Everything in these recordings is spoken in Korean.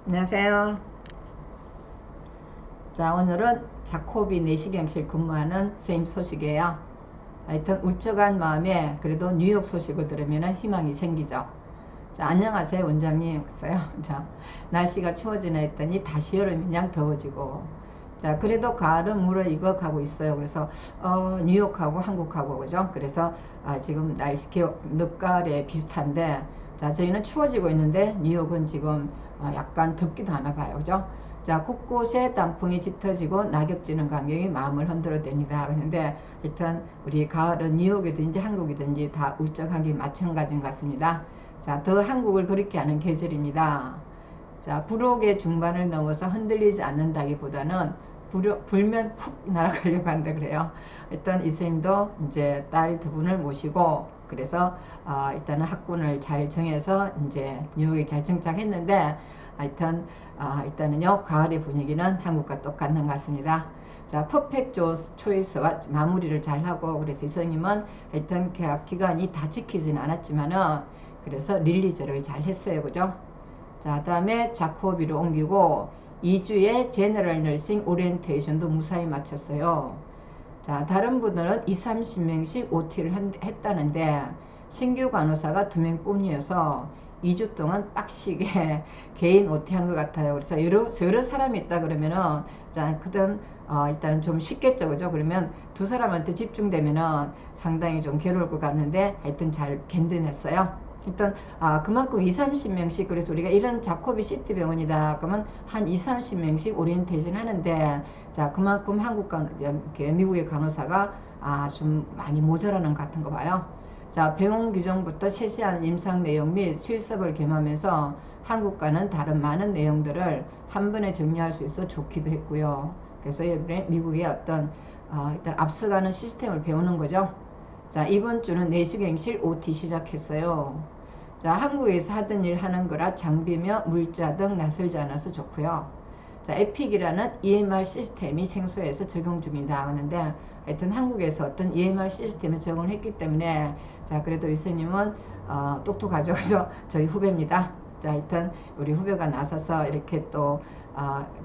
안녕하세요. 자, 오늘은 자코비 내시경실 근무하는 선생님 소식이에요. 하여튼 울적한 마음에 그래도 뉴욕 소식을 들으면 희망이 생기죠. 자, 안녕하세요 원장님. 자, 날씨가 추워지나 했더니 다시 여름이 그냥 더워지고, 자, 그래도 가을은 무르익어 가고 있어요. 그래서 뉴욕하고 한국하고 그죠. 그래서 지금 날씨 늦가을에 비슷한데, 자, 저희는 추워지고 있는데 뉴욕은 지금 약간 덥기도 하나 봐요. 그죠. 자, 곳곳에 단풍이 짙어지고 낙엽지는 광경이 마음을 흔들어 댑니다. 그런데 하여튼 우리 가을은 뉴욕이든지 한국이든지 다 울적하기 마찬가지인 것 같습니다. 자, 더 한국을 그렇게 하는 계절입니다. 자, 불혹의 중반을 넘어서 흔들리지 않는다기보다는 불면 훅 날아가려고 한다 그래요. 일단 이쌤도 이제 딸 두 분을 모시고, 그래서 일단은 학군을 잘 정해서 이제 뉴욕에 잘 정착했는데, 하여튼 일단은요 가을의 분위기는 한국과 똑같은 것 같습니다. 자, 퍼펙트 초이스와 마무리를 잘 하고, 그래서 이선님은 하여튼 계약 기간이 다 지키진 않았지만은 그래서 릴리즈를 잘 했어요. 그죠? 자, 다음에 자코비로 옮기고 2주에 제너럴 너싱 오리엔테이션도 무사히 마쳤어요. 자, 다른 분들은 2, 30명씩 OT를 했다는데 신규 간호사가 2명 뿐이어서 2주 동안 빡시게 개인 OT 한 것 같아요. 그래서 여러 사람이 있다 그러면은, 자, 그든 일단은 좀 쉽겠죠. 그죠? 그러면 두 사람한테 집중되면은 상당히 좀 괴로울 것 같는데 하여튼 잘 견뎌냈어요. 일단 그만큼 2, 30명씩, 그래서 우리가 이런 자코비 시티 병원이다 그러면 한 2, 30명씩 오리엔테이션 하는데, 자, 그만큼 미국의 간호사가 좀 많이 모자라는 것 같은 거 봐요. 자, 병원 규정부터 세세한 임상 내용 및 실습을 겸하면서 한국과는 다른 많은 내용들을 한 번에 정리할 수 있어 좋기도 했고요. 그래서 이번에 미국의 어떤 일단 앞서가는 시스템을 배우는 거죠. 자, 이번 주는 내시경실 OT 시작했어요. 자, 한국에서 하던 일 하는 거라 장비며 물자 등 낯설지 않아서 좋고요. 자, 에픽이라는 EMR 시스템이 생소해서 적용 중이다 하는데, 하여튼 한국에서 어떤 EMR 시스템을 적용했기 때문에, 자, 그래도 유선님은 똑똑하죠. 그죠? 저희 후배입니다. 자, 하여튼 우리 후배가 나서서 이렇게 또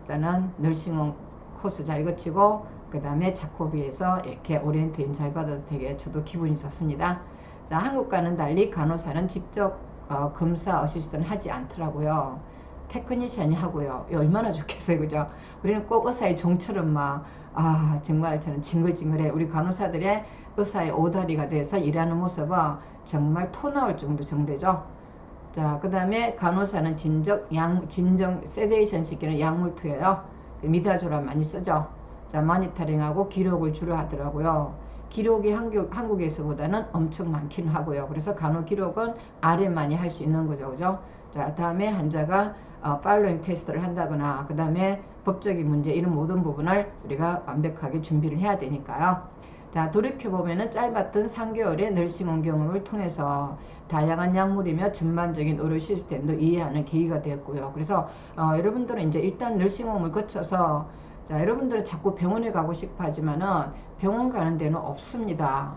일단은 널싱홈 코스 잘 거치고, 그 다음에 자코비에서 이렇게 오리엔테이션 잘 받아서 되게 저도 기분이 좋습니다. 자, 한국과는 달리 간호사는 직접 검사 어시스트는 하지 않더라고요. 테크니션이 하고요. 얼마나 좋겠어요. 그죠? 우리는 꼭 의사의 종처럼 정말 저는 징글징글해. 우리 간호사들의 의사의 오다리가 돼서 일하는 모습은 정말 토 나올 정도 정되죠. 자, 그 다음에 간호사는 진정 세데이션 시키는 약물 투여요. 미다조람 많이 쓰죠. 자, 모니터링하고 기록을 주로 하더라고요. 기록이 한국에서보다는 엄청 많기는 하고요. 그래서 간호 기록은 RM만이 할 수 있는 거죠. 그죠? 자, 다음에 환자가 팔로잉 테스트를 한다거나, 그 다음에 법적인 문제, 이런 모든 부분을 우리가 완벽하게 준비를 해야 되니까요. 자, 돌이켜보면은 짧았던 3개월의 널싱온 경험을 통해서 다양한 약물이며 전반적인 의료 시스템도 이해하는 계기가 되었고요. 그래서 여러분들은 이제 일단 널싱홈을 거쳐서, 자, 여러분들은 자꾸 병원에 가고 싶어 하지만은 병원 가는 데는 없습니다.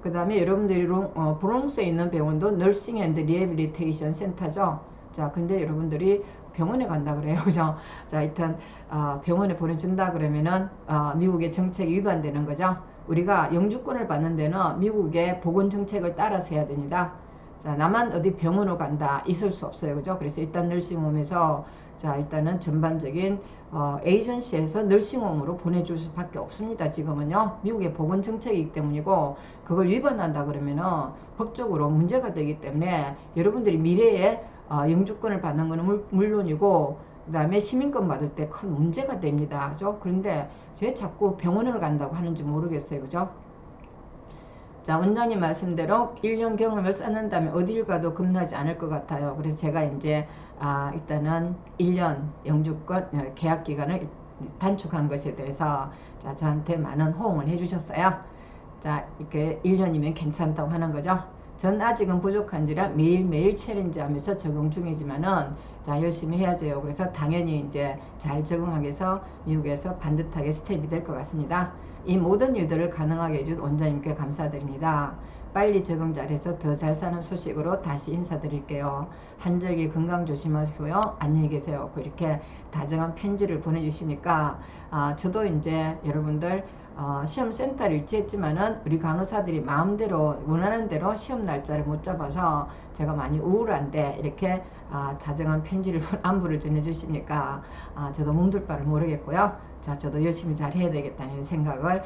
그 다음에 여러분들이 브롱스에 있는 병원도 널싱 앤드 리해빌리테이션 센터죠. 자, 근데 여러분들이 병원에 간다 그래요. 그죠? 자, 일단 병원에 보내준다 그러면은 미국의 정책이 위반되는 거죠. 우리가 영주권을 받는 데는 미국의 보건정책을 따라서 해야 됩니다. 자, 나만 어디 병원으로 간다 있을 수 없어요. 그죠? 그래서 일단 널싱홈에서, 자, 일단은 전반적인 에이전시에서 널싱홈으로 보내줄 수밖에 없습니다. 지금은요, 미국의 보건정책이기 때문이고, 그걸 위반한다 그러면은 법적으로 문제가 되기 때문에 여러분들이 미래에 영주권을 받는 것은 물론이고, 그 다음에 시민권 받을 때 큰 문제가 됩니다. 그죠? 그런데 왜 자꾸 병원을 간다고 하는지 모르겠어요. 그죠? 자, 원장님 말씀대로 1년 경험을 쌓는다면 어딜 가도 겁나지 않을 것 같아요. 그래서 제가 이제 일단은 1년 영주권 계약 기간을 단축한 것에 대해서, 자, 저한테 많은 호응을 해주셨어요. 자, 이렇게 1년이면 괜찮다고 하는 거죠. 전 아직은 부족한지라 매일매일 챌린지 하면서 적용 중이지만은, 자, 열심히 해야죠. 그래서 당연히 이제 잘 적응하기 위해서 미국에서 반듯하게 스텝이 될 것 같습니다. 이 모든 일들을 가능하게 해준 원장님께 감사드립니다. 빨리 적응 잘해서 더 잘 사는 소식으로 다시 인사드릴게요. 한절기 건강 조심하시고요. 안녕히 계세요. 이렇게 다정한 편지를 보내주시니까 저도 이제 여러분들 시험 센터를 유치했지만은 우리 간호사들이 마음대로 원하는 대로 시험 날짜를 못 잡아서 제가 많이 우울한데 이렇게 다정한 편지를 안부를 전해주시니까 저도 몸둘 바를 모르겠고요. 자, 저도 열심히 잘 해야 되겠다는 생각을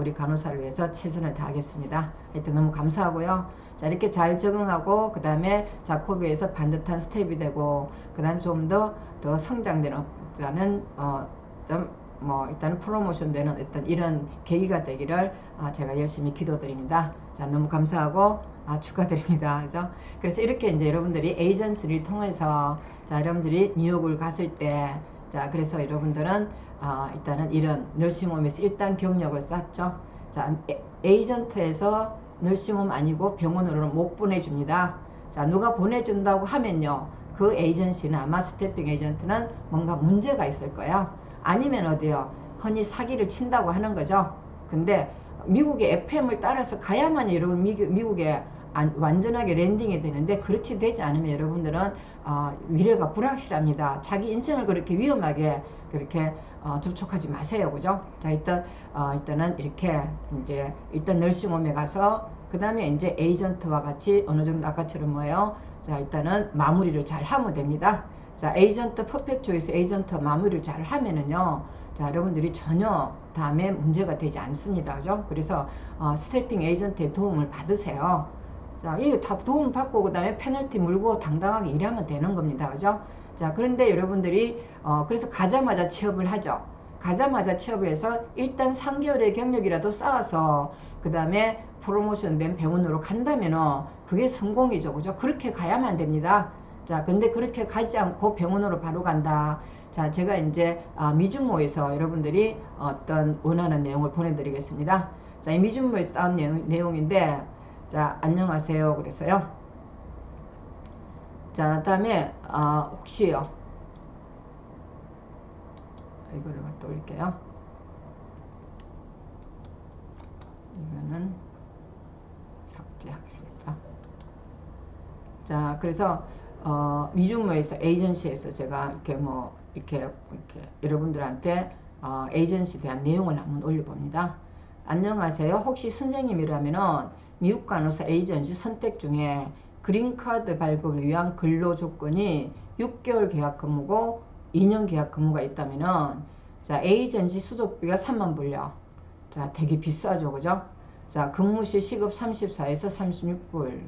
우리 간호사를 위해서 최선을 다하겠습니다. 하여튼 너무 감사하고요. 자, 이렇게 잘 적응하고 그 다음에 자코비에서 반듯한 스텝이 되고 그 다음 좀 더 성장되는 일단 프로모션 되는 어떤 이런 계기가 되기를 제가 열심히 기도드립니다. 자, 너무 감사하고 축하드립니다. 그죠? 그래서 이렇게 이제 여러분들이 에이전시를 통해서 자, 여러분들이 뉴욕을 갔을 때 자, 그래서 여러분들은 일단은 이런 너싱홈에서 일단 경력을 쌓죠. 자, 에이전트에서 너싱홈 아니고 병원으로는 못 보내줍니다. 자, 누가 보내준다고 하면요, 그 에이전시는 아마 스태핑 에이전트는 뭔가 문제가 있을 거야. 아니면 어디요? 흔히 사기를 친다고 하는 거죠. 근데 미국의 FM을 따라서 가야만 여러분 미국에 완전하게 랜딩이 되는데 그렇지 되지 않으면 여러분들은 미래가 불확실합니다. 자기 인생을 그렇게 위험하게 그렇게 접촉하지 마세요. 그죠? 자, 일단은 이렇게 이제 일단 너싱홈에 가서 그 다음에 이제 에이전트와 같이 어느 정도 아까처럼 뭐예요? 자, 일단은 마무리를 잘 하면 됩니다. 자, 에이전트 퍼펙트 초이스 에이전트 마무리를 잘 하면은요, 자, 여러분들이 전혀 다음에 문제가 되지 않습니다. 그죠? 그래서 스태핑 에이전트의 도움을 받으세요. 자, 이 다 도움 받고 그 다음에 페널티 물고 당당하게 일하면 되는 겁니다. 그죠? 자, 그런데 여러분들이 그래서 가자마자 취업을 하죠. 가자마자 취업을 해서 일단 3개월의 경력이라도 쌓아서 그 다음에 프로모션 된 병원으로 간다면은 그게 성공이죠. 그죠? 그렇게 가야만 됩니다. 자, 근데 그렇게 가지 않고 병원으로 바로 간다. 자, 제가 이제 미준모에서 여러분들이 어떤 원하는 내용을 보내드리겠습니다. 자, 이 미준모에서 나온 내용인데, 자, 안녕하세요. 그래서요. 자, 다음에 혹시요. 이거를 갖다 올릴게요. 이거는 삭제하겠습니다. 자, 그래서 미주모에서 에이전시에서 제가 이렇게 여러분들한테 에이전시에 대한 내용을 한번 올려봅니다. 안녕하세요. 혹시 선생님이라면은 미국 간호사 에이전시 선택 중에 그린카드 발급을 위한 근로 조건이 6개월 계약 근무고 2년 계약 근무가 있다면은 자, 에이전시 수속비가 3만 불요. 자, 되게 비싸죠. 그죠? 자, 근무시 시급 34에서 36불.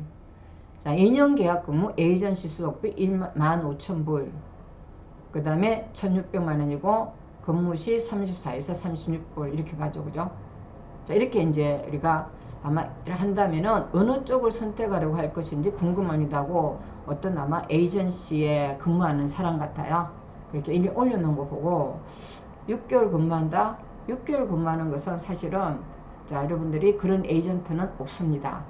자, 2년 계약 근무 에이전시 수속비 15,000불. 그 다음에 1,600만원이고 근무시 34에서 36불 이렇게 가죠. 그죠? 자, 이렇게 이제 우리가 아마 한다면은 어느 쪽을 선택하려고 할 것인지 궁금합니다고 어떤 아마 에이전시에 근무하는 사람 같아요. 그렇게 이미 올려놓은 거 보고 6개월 근무한다? 6개월 근무하는 것은 사실은 자, 여러분들이 그런 에이전트는 없습니다.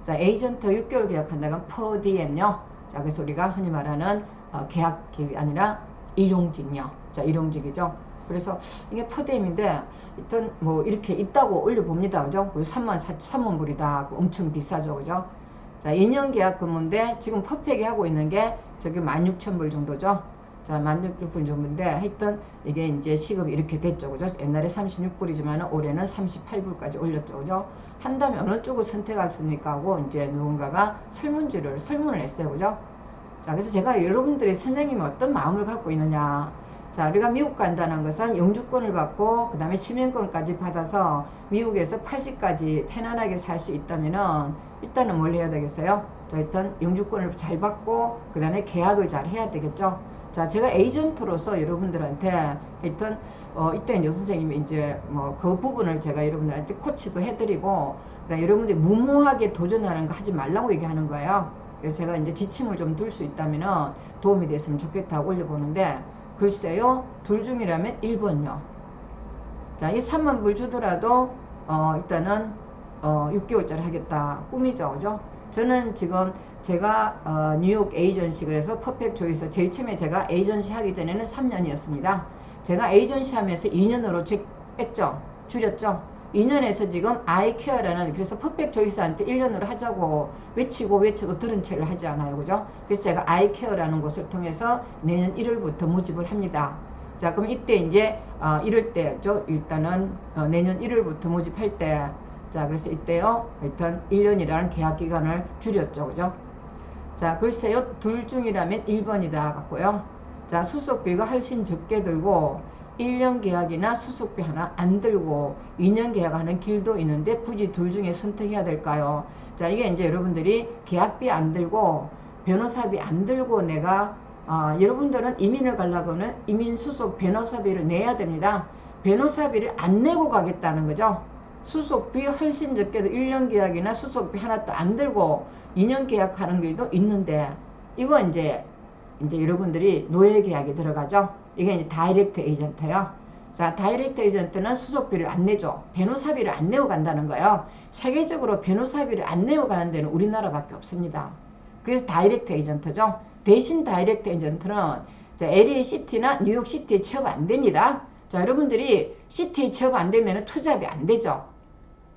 자, 에이전트 6개월 계약한다면 퍼디엠요. 자, 그래서 우리가 흔히 말하는 계약이 아니라 일용직요. 자, 일용직이죠. 그래서 이게 퍼디엠인데 일단 뭐 이렇게 있다고 올려봅니다. 그죠? 3만 불이다. 엄청 비싸죠. 그죠? 자, 2년 계약 근무인데 지금 퍼펙이 하고 있는 게 저기 16,000불 정도죠. 자, 16,000불 정도인데 하여튼 이게 이제 시급이 이렇게 됐죠. 그죠? 옛날에 36불이지만 올해는 38불까지 올렸죠. 그죠? 한다면 어느 쪽을 선택하십니까 하고 이제 누군가가 설문을 했어요. 그죠? 자, 그래서 제가 여러분들이 선생님이 어떤 마음을 갖고 있느냐. 자, 우리가 미국 간다는 것은 영주권을 받고 그 다음에 시민권까지 받아서 미국에서 80까지 편안하게 살 수 있다면은 일단은 뭘 해야 되겠어요? 자, 일단 영주권을 잘 받고 그 다음에 계약을 잘 해야 되겠죠. 자, 제가 에이전트로서 여러분들한테 일단 이때는 여선생님이 이제 뭐 그 부분을 제가 여러분들한테 코치도 해드리고 그다음에 여러분들이 무모하게 도전하는 거 하지 말라고 얘기하는 거예요. 그래서 제가 이제 지침을 좀 둘 수 있다면은 도움이 됐으면 좋겠다고 올려보는데 글쎄요, 둘 중이라면 1번요. 자, 이 3만 불 주더라도 일단은 6개월짜리 하겠다 꿈이죠. 그죠? 저는 지금 제가 뉴욕 에이전시 그래서 퍼펙트 조이스 제일 처음에 제가 에이전시 하기 전에는 3년이었습니다. 제가 에이전시 하면서 2년으로 뺐죠. 줄였죠. 2년에서 지금 아이케어라는, 그래서 퍼펙트 조이스한테 1년으로 하자고 외치고 들은 채를 하지 않아요. 그죠? 그래서 제가 아이케어라는 곳을 통해서 내년 1월부터 모집을 합니다. 자, 그럼 이때 이제 이럴 때죠. 일단은 내년 1월부터 모집할 때, 자, 그래서 이때요, 일단 1년이라는 계약 기간을 줄였죠. 그죠? 자, 글쎄요, 둘 중이라면 1번이다 같고요. 자, 수속비가 훨씬 적게 들고 1년 계약이나 수속비 하나 안 들고 2년 계약하는 길도 있는데 굳이 둘 중에 선택해야 될까요? 자, 이게 이제 여러분들이 계약비 안 들고 변호사비 안 들고 내가 여러분들은 이민을 가려고는 이민 수속 변호사비를 내야 됩니다. 변호사비를 안 내고 가겠다는 거죠. 수속비 훨씬 적게도 1년 계약이나 수속비 하나도 안 들고 2년 계약하는 길도 있는데, 이거 이제 여러분들이 노예 계약에 들어가죠. 이게 이제 다이렉트 에이전트예요. 자, 다이렉트 에이전트는 수속비를 안 내죠. 변호사비를 안 내고 간다는 거예요. 세계적으로 변호사비를 안 내고 가는 데는 우리나라밖에 없습니다. 그래서 다이렉트 에이전트죠. 대신 다이렉트 에이전트는 LA 시티나 뉴욕 시티에 취업 안 됩니다. 자, 여러분들이 시티에 취업 안 되면 투잡이 안 되죠.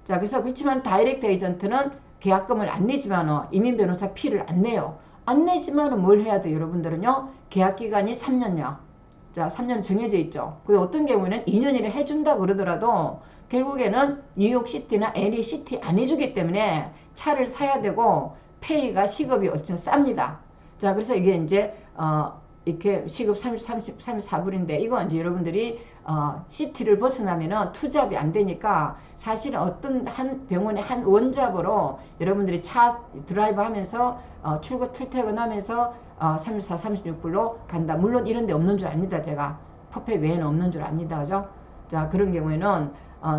자, 그래서 그렇지만 다이렉트 에이전트는 계약금을 안 내지만 이민 변호사 피를 안 내요. 안 내지만 뭘 해야 돼요? 여러분들은요, 계약 기간이 3년요. 자, 3년 정해져 있죠. 그리고 어떤 경우에는 2년이라 해준다 그러더라도 결국에는 뉴욕 시티나 LA 시티 안 해주기 때문에 차를 사야 되고 페이가 시급이 어쨌든 쌉니다. 자, 그래서 이게 이제 이렇게 시급 34불인데 이거 이제 여러분들이 시티를 벗어나면은 투잡이 안 되니까 사실은 어떤 한 병원의 한 원잡으로 여러분들이 차 드라이브 하면서 출퇴근하면서 34, 36불로 간다. 물론 이런 데 없는 줄 압니다. 제가 퍼펙 외에는 없는 줄 압니다. 그죠? 자, 그런 경우에는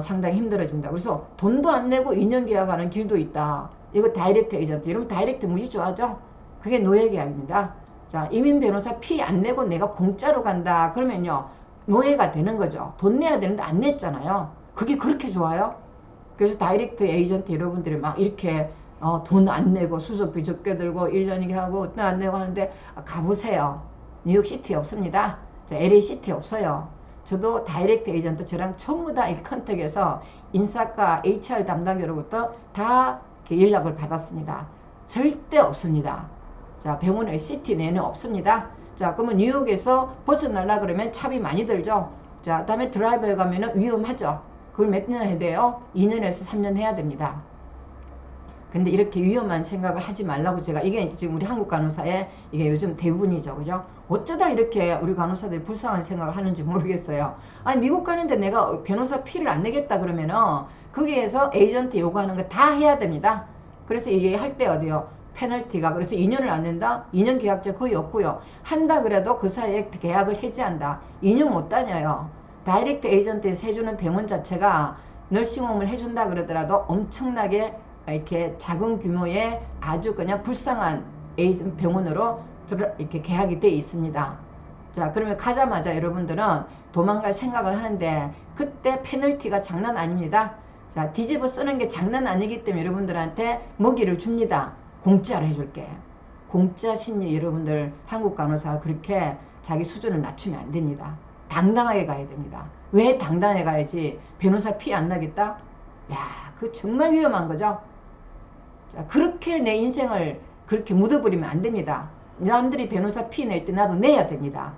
상당히 힘들어집니다. 그래서 돈도 안 내고 2년 계약하는 길도 있다. 이거 다이렉트 에이전트. 여러분 다이렉트 무지 좋아하죠? 그게 노예 계약입니다. 자, 이민 변호사 피 안 내고 내가 공짜로 간다. 그러면요, 노예가 되는 거죠. 돈 내야 되는데 안 냈잖아요. 그게 그렇게 좋아요? 그래서 다이렉트 에이전트 여러분들이 막 이렇게 돈 안 내고 수속비 적게 들고 1년이게 하고 돈 안 내고 하는데 가보세요. 뉴욕 시티에 없습니다. 자, LA 시티에 없어요. 저도 다이렉트 에이전트 저랑 전부 다 이 컨택에서 인사과 HR 담당자로부터 다 연락을 받았습니다. 절대 없습니다. 자, 병원의 시티 내는 없습니다. 자, 그러면 뉴욕에서 벗어나려 그러면 차비 많이 들죠. 자, 다음에 드라이버에 가면은 위험하죠. 그걸 몇 년 해야 돼요? 2년에서 3년 해야 됩니다. 근데 이렇게 위험한 생각을 하지 말라고 제가, 이게 지금 우리 한국 간호사의 이게 요즘 대부분이죠. 그죠? 어쩌다 이렇게 우리 간호사들이 불쌍한 생각을 하는지 모르겠어요. 아니, 미국 가는데 내가 변호사 피를 안 내겠다 그러면은 거기에서 에이전트 요구하는 거 다 해야 됩니다. 그래서 이게 할 때 어디요? 페널티가, 그래서 2년을 안 낸다? 2년 계약제 거의 없고요. 한다 그래도 그 사이에 계약을 해지한다. 2년 못 다녀요. 다이렉트 에이전트에서 해주는 병원 자체가 너싱홈을 해준다 그러더라도 엄청나게 이렇게 작은 규모의 아주 그냥 불쌍한 에이전 병원으로 이렇게 계약이 돼 있습니다. 자, 그러면 가자마자 여러분들은 도망갈 생각을 하는데 그때 페널티가 장난 아닙니다. 자, 뒤집어 쓰는 게 장난 아니기 때문에 여러분들한테 먹이를 줍니다. 공짜로 해줄게. 공짜 심리. 여러분들 한국 간호사가 그렇게 자기 수준을 낮추면 안 됩니다. 당당하게 가야 됩니다. 왜 당당하게 가야지? 변호사 피 안 나겠다? 야, 그거 정말 위험한 거죠. 자, 그렇게 내 인생을 그렇게 묻어버리면 안 됩니다. 남들이 변호사 피 낼 때 나도 내야 됩니다.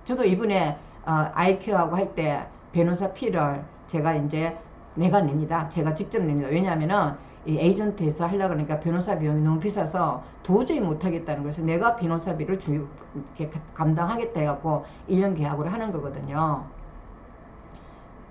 저도 이번에 아이케어하고 할 때 변호사 피를 제가 이제 내가 냅니다. 제가 직접 냅니다. 왜냐하면은 이 에이전트에서 하려고 그러니까 변호사 비용이 너무 비싸서 도저히 못하겠다는 거예요. 그래서 내가 변호사비를 이렇게 감당하겠다 해갖고 1년 계약으로 하는 거거든요.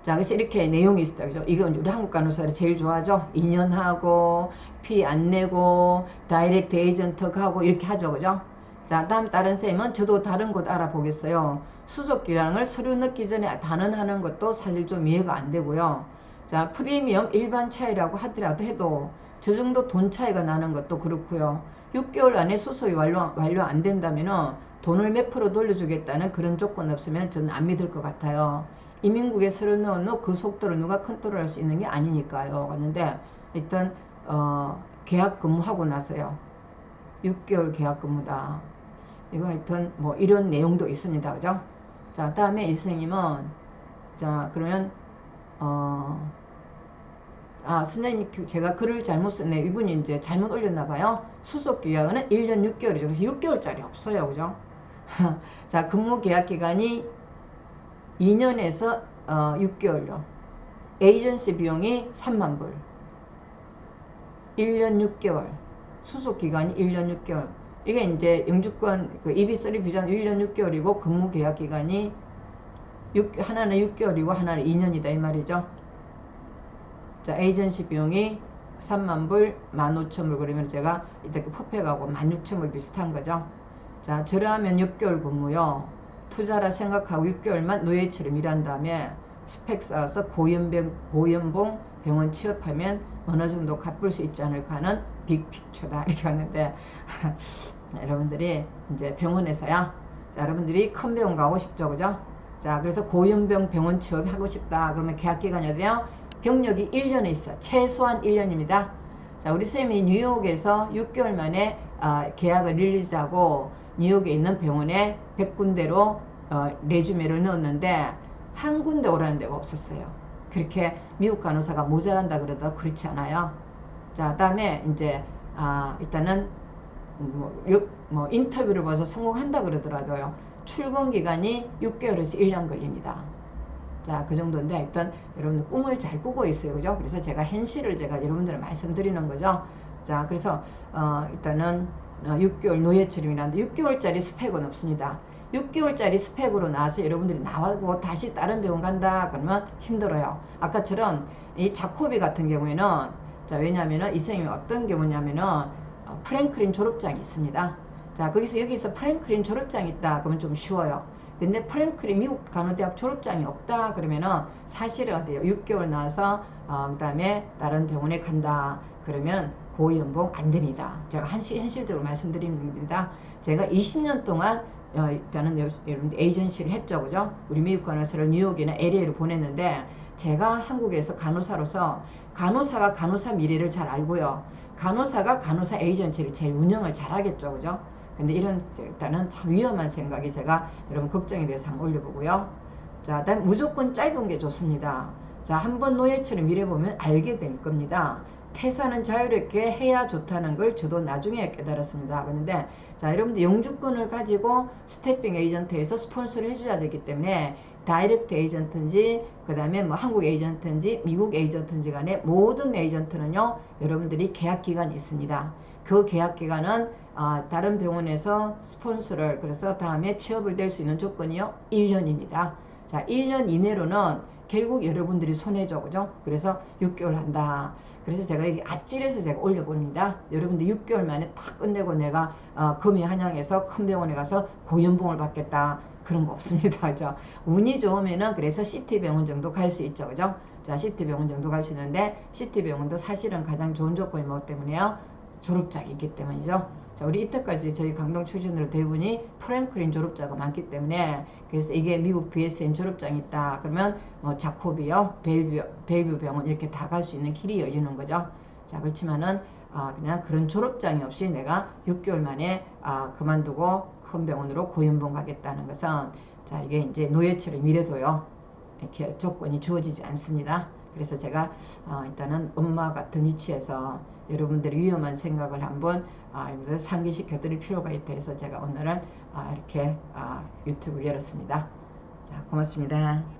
자, 그래서 이렇게 내용이 있어요. 그죠? 이건 우리 한국 간호사들이 제일 좋아하죠? 2년 하고, 피 안 내고, 다이렉트 에이전트 가고, 이렇게 하죠. 그죠? 자, 다른 쌤은 저도 다른 곳 알아보겠어요. 수속기량을 서류 넣기 전에 단언하는 것도 사실 좀 이해가 안 되고요. 자, 프리미엄 일반 차이라고 하더라도 해도 저 정도 돈 차이가 나는 것도 그렇고요. 6개월 안에 수속이 완료 안 된다면 돈을 몇 프로 돌려주겠다는 그런 조건 없으면 저는 안 믿을 것 같아요. 이민국에 서류 넣어놓고 그 속도를 누가 컨트롤할 수 있는 게 아니니까요. 그런데 일단 계약 근무하고 나서요. 6개월 계약 근무다. 이거 하여튼 뭐 이런 내용도 있습니다. 그죠? 자, 다음에 이 선생님은 자, 그러면 선생님 제가 글을 잘못 썼네. 이분이 이제 잘못 올렸나 봐요. 수속 기간은 1년 6개월이죠. 그래서 6개월짜리 없어요. 그죠? 자, 근무 계약 기간이 2년에서 6개월요. 에이전시 비용이 3만 불. 1년 6개월. 수속 기간이 1년 6개월. 이게 이제 영주권 그 EB3 비자는 1년 6개월이고 근무 계약 기간이 하나는 6개월이고 하나는 2년이다 이 말이죠. 자, 에이전시 비용이 3만 불, 15,000불 그러면 제가 이때 그 퍼펙하고 16,000불 비슷한 거죠. 자, 저렴하면 6개월 근무요. 투자라 생각하고 6개월만 노예처럼 일한 다음에 스펙 쌓아서 고연봉 병원 취업하면 어느 정도 갚을 수 있지 않을까 하는 빅픽처다 이렇게 하는데 여러분들이 이제 병원에서야 자, 여러분들이 큰 병원 가고 싶죠, 그죠? 자, 그래서 고연병 병원 취업하고 싶다 그러면 계약 기간이 어디요? 경력이 1년에 있어. 최소한 1년입니다. 자, 우리 쌤이 뉴욕에서 6개월 만에 계약을 릴리즈하고 뉴욕에 있는 병원에 100군데로 레주메를 넣었는데 한 군데 오라는 데가 없었어요. 그렇게 미국 간호사가 모자란다 그래도 그렇지 않아요. 자, 다음에 이제 일단은 뭐 인터뷰를 봐서 성공한다 그러더라도요. 출근 기간이 6개월에서 1년 걸립니다. 자, 그 정도인데 일단 여러분들 꿈을 잘 꾸고 있어요. 그죠? 그래서 제가 현실을 제가 여러분들 말씀드리는 거죠. 자, 그래서 일단은 6개월 노예처럼이라는데 6개월짜리 스펙은 없습니다. 6개월짜리 스펙으로 나와서 여러분들이 나와고 다시 다른 병원 간다 그러면 힘들어요. 아까처럼 이 자코비 같은 경우에는 자, 왜냐면은 이 선생님이 어떤 경우냐면은 프랭클린 졸업장이 있습니다. 자, 여기서 프랭클린 졸업장이 있다 그러면 좀 쉬워요. 근데 프랭클린 미국 간호대학 졸업장이 없다 그러면은 사실은 어때요? 6개월 나와서 그 다음에 다른 병원에 간다 그러면 고연봉 안 됩니다. 제가 현실적으로 말씀드립니다. 제가 20년 동안 일단은 여러분들 에이전시를 했죠, 그죠? 우리 미국 간호사를 뉴욕이나 LA로 보냈는데 제가 한국에서 간호사로서 간호사가 간호사 미래를 잘 알고요. 간호사가 간호사 에이전시를 제일 운영을 잘 하겠죠, 그죠? 근데 이런 일단은 참 위험한 생각이 제가 여러분 걱정이 돼서 한번 올려보고요. 자, 다음 무조건 짧은 게 좋습니다. 자, 한번 노예처럼 일해보면 알게 될 겁니다. 퇴사는 자유롭게 해야 좋다는 걸 저도 나중에 깨달았습니다. 그런데 자, 여러분들 영주권을 가지고 스태핑 에이전트에서 스폰서를 해줘야 되기 때문에 다이렉트 에이전트인지 그 다음에 뭐 한국 에이전트인지 미국 에이전트인지 간에 모든 에이전트는요 여러분들이 계약 기간이 있습니다. 그 계약 기간은 다른 병원에서 스폰서를 그래서 다음에 취업을 될 수 있는 조건이요 1년입니다. 자, 1년 이내로는 결국 여러분들이 손해죠, 그죠? 그래서 6개월 한다. 그래서 제가 이게 아찔해서 제가 올려봅니다. 여러분들 6개월 만에 딱 끝내고 내가 금이 한양에서 큰 병원에 가서 고연봉을 받겠다. 그런 거 없습니다, 그죠? 운이 좋으면은 그래서 시티병원 정도 갈 수 있죠, 그죠? 자, 시티병원 정도 갈 수 있는데 시티병원도 사실은 가장 좋은 조건이 뭐 때문에요? 졸업장이 있기 때문이죠. 자, 우리 이때까지 저희 강동 출신들 대부분이 프랭클린 졸업자가 많기 때문에 그래서 이게 미국 BSN 졸업장이 있다 그러면 뭐 자코비요, 벨뷰 병원 이렇게 다 갈 수 있는 길이 열리는 거죠. 자, 그렇지만은 그냥 그런 졸업장이 없이 내가 6개월 만에 그만두고 큰 병원으로 고연봉 가겠다는 것은 자, 이게 이제 노예처럼 일해도요 이렇게 조건이 주어지지 않습니다. 그래서 제가 일단은 엄마 같은 위치에서 여러분들의 위험한 생각을 한번 상기시켜 드릴 필요가 있다 해서 제가 오늘은 이렇게 유튜브를 열었습니다. 자, 고맙습니다.